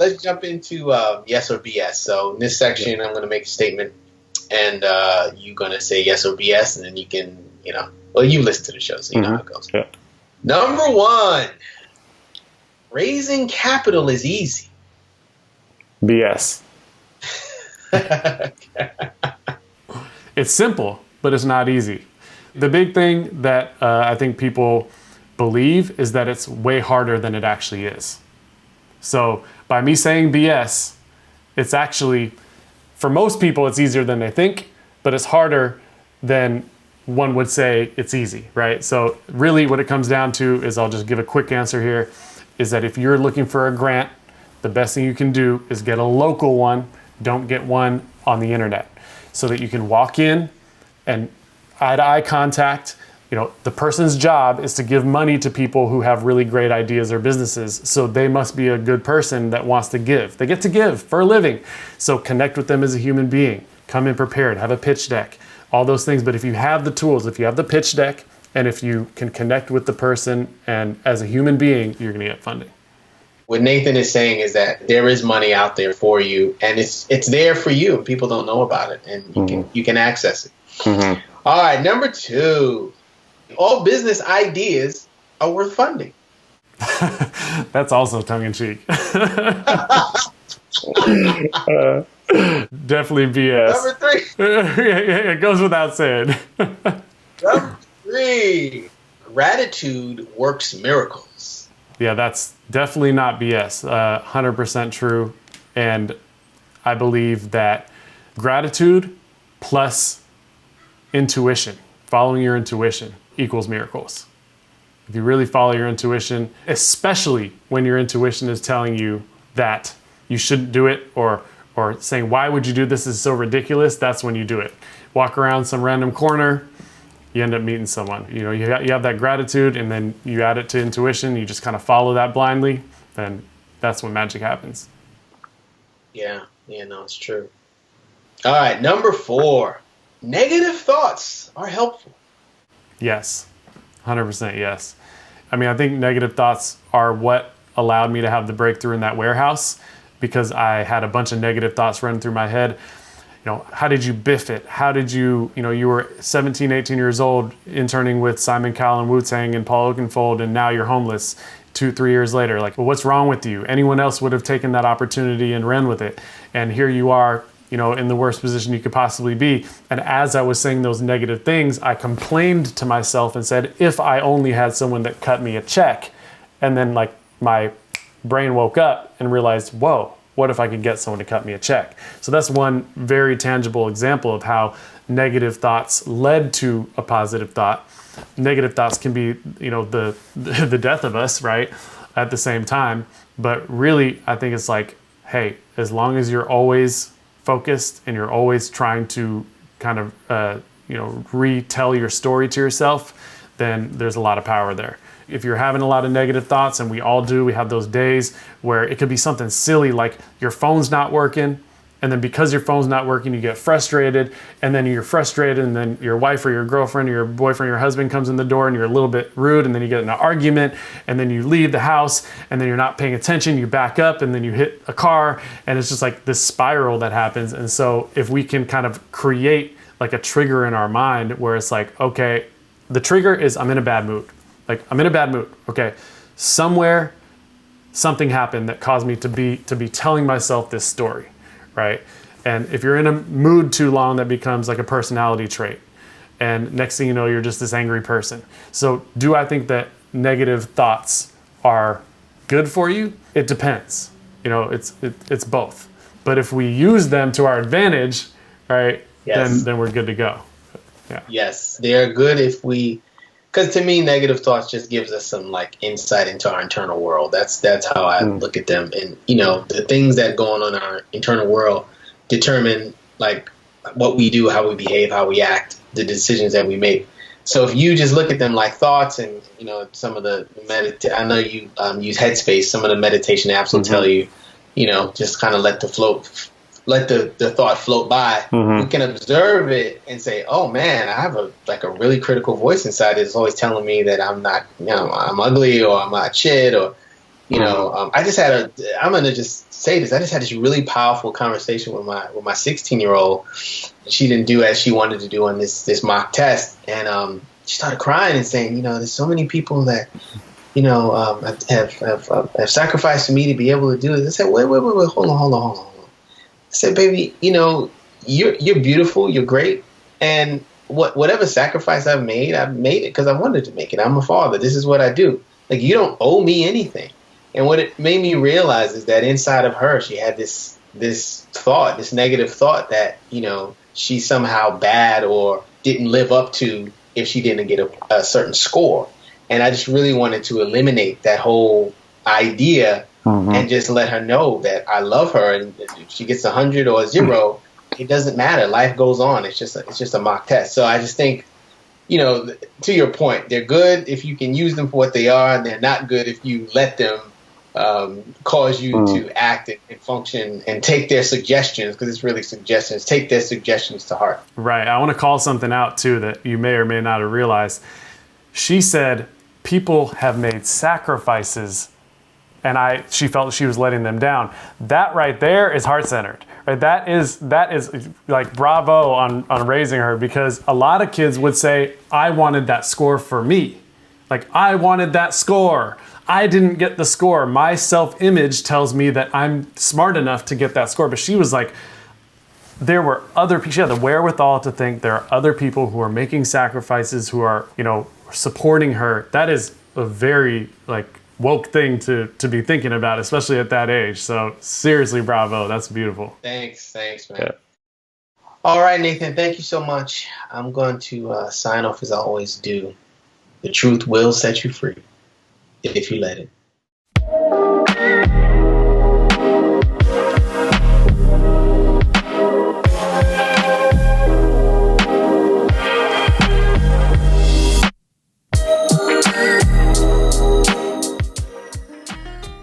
let's jump into yes or BS. So in this section, I'm going to make a statement, and you're going to say yes or BS, and then you can, well, you listen to the show, so you know how it goes. Yeah. Number 1, raising capital is easy. BS. It's simple, but it's not easy. The big thing that I think people believe is that it's way harder than it actually is. So by me saying BS, it's actually, for most people, it's easier than they think, but it's harder than one would say it's easy, right? So really what it comes down to is, I'll just give a quick answer here, is that if you're looking for a grant, the best thing you can do is get a local one. Don't get one on the internet, so that you can walk in and eye-to-eye contact. The person's job is to give money to people who have really great ideas or businesses. So they must be a good person that wants to give. They get to give for a living. So connect with them as a human being. Come in prepared, have a pitch deck, all those things. But if you have the tools, if you have the pitch deck, and if you can connect with the person and as a human being, you're going to get funding. What Nathen is saying is that there is money out there for you, and it's there for you. People don't know about it, and you can access it. Mm-hmm. All right, number 2. All business ideas are worth funding. That's also tongue-in-cheek. Definitely BS. Number 3. It goes without saying. Number 3. Gratitude works miracles. Yeah, that's definitely not BS. 100% true. And I believe that gratitude plus intuition, following your intuition, equals miracles. If you really follow your intuition, especially when your intuition is telling you that you shouldn't do it, or saying, why would you do this? This is so ridiculous. That's when you do it. Walk around some random corner, you end up meeting someone. You have that gratitude, and then you add it to intuition. You just kind of follow that blindly, and that's when magic happens. Yeah, no, it's true. All right, number 4. Negative thoughts are helpful. Yes, 100% yes. I mean, I think negative thoughts are what allowed me to have the breakthrough in that warehouse, because I had a bunch of negative thoughts running through my head. How did you biff it? How did you were 17, 18 years old interning with Simon Cowell and Wu-Tang and Paul Oakenfold, and now you're homeless 2-3 years later. Like, well, what's wrong with you? Anyone else would have taken that opportunity and ran with it. And here you are, in the worst position you could possibly be. And as I was saying those negative things, I complained to myself and said, if I only had someone that cut me a check. And then my brain woke up and realized, whoa, what if I could get someone to cut me a check? So that's one very tangible example of how negative thoughts led to a positive thought. Negative thoughts can be, the death of us, right? At the same time. But really, I think it's like, hey, as long as you're always focused and you're always trying to kind of, retell your story to yourself, then there's a lot of power there. If you're having a lot of negative thoughts, and we all do, we have those days where it could be something silly like your phone's not working, and then because your phone's not working, you get frustrated, and then you're frustrated, and then your wife or your girlfriend or your boyfriend or your husband comes in the door and you're a little bit rude, and then you get in an argument, and then you leave the house, and then you're not paying attention, you back up, and then you hit a car, and it's just like this spiral that happens. And so if we can kind of create like a trigger in our mind where it's like, okay, the trigger is I'm in a bad mood. Okay, somewhere something happened that caused me to be telling myself this story, right? And if you're in a mood too long, that becomes like a personality trait. And next thing you know, you're just this angry person. So do I think that negative thoughts are good for you? It depends. It's both. But if we use them to our advantage, right, yes, then we're good to go. Yeah. Yes, they're good because to me, negative thoughts just gives us some insight into our internal world. That's how I look at them. And, the things that go on in our internal world determine what we do, how we behave, how we act, the decisions that we make. So if you just look at them like thoughts, and, some of the I know you use Headspace, some of the meditation apps will tell you, just kind of let the thought float by. We can observe it and say, oh man, I have a really critical voice inside that's always telling me that I'm not, I'm ugly, or I'm not shit, or, You know, I'm going to just say this. I just had this really powerful conversation with my 16-year-old. She didn't do as she wanted to do on this mock test. And she started crying and saying, you know, there's so many people that, you know, have sacrificed to me to be able to do this. I said, wait, hold on. I said, baby, you know, you're beautiful, you're great, and whatever sacrifice I've made it because I wanted to make it. I'm a father. This is what I do. Like, you don't owe me anything. And what it made me realize is that inside of her, she had this thought, this negative thought that, you know, she's somehow bad or didn't live up to if she didn't get a certain score. And I just really wanted to eliminate that whole idea and just let her know that I love her. And if she gets 100 or 0, it doesn't matter. Life goes on. It's just a mock test. So I just think, you know, to your point, they're good if you can use them for what they are, and they're not good if you let them cause you to act and function and take their suggestions, because it's really suggestions. Take their suggestions to heart. Right. I want to call something out, too, that you may or may not have realized. She said people have made sacrifices, and she felt she was letting them down. That right there is heart-centered. Right? That is like bravo on raising her, because a lot of kids would say, I wanted that score for me. Like, I wanted that score. I didn't get the score. My self-image tells me that I'm smart enough to get that score. But she was like, there were other people. She had the wherewithal to think there are other people who are making sacrifices, who are, you know, supporting her. That is a very, like, woke thing to be thinking about, especially at that age. So seriously, bravo. That's beautiful. Thanks, man. Yeah. All right, Nathan, thank you so much. I'm going to sign off as I always do. The truth will set you free if you let it.